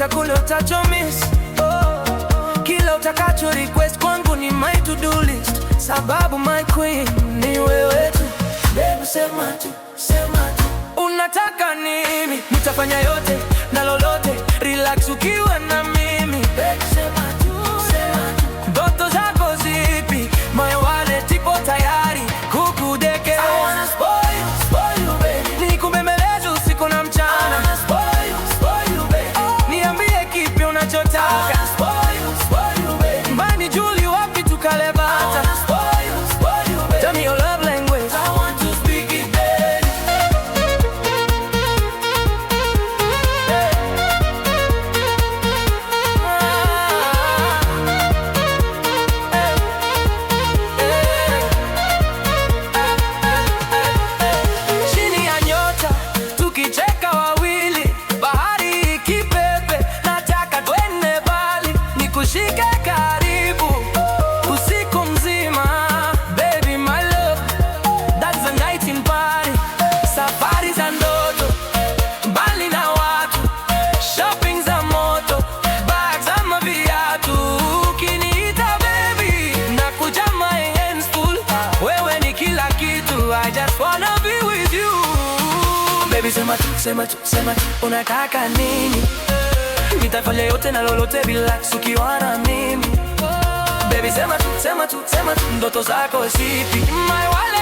chochote kule utachomiss. Kila utakacho request kwangu ni my to do list, sababu my queen ni wewe tu. Baby sema tu, sema tu unataka nini, nitafanya yote na lolote, relax ukiwa na mimi. Baby sema tu, sema tu ndoto zako zipi, moyo wallet ipo tayari kukudeke. I wanna spoil you baby, nikubembeleze usiku na mchana. I wanna spoil you baby, niambie kipi unachotaka. Mbani Julie wapi tukale bata. Tell me your love language, I want to speak it baby. Chini ya nyota tukicheka wawili, bahari ikipepe, nataka twende mbali, nikushike karibu usiku mzima. Baby my love, that's a night in party. Safari za ndoto, mbali na watu, shopping za moto, bags ama viatu. Ukiniita baby, nakuja my hands full. Wewe ni kila kitu, I just wanna be with you. Baby sema tu, sema tu, sema tu unataka nini, nitafanya yote na lolote, relax ukiwa na mimi. Baby sema tu, sema tu, sema tu ndoto zako zipi, my wallet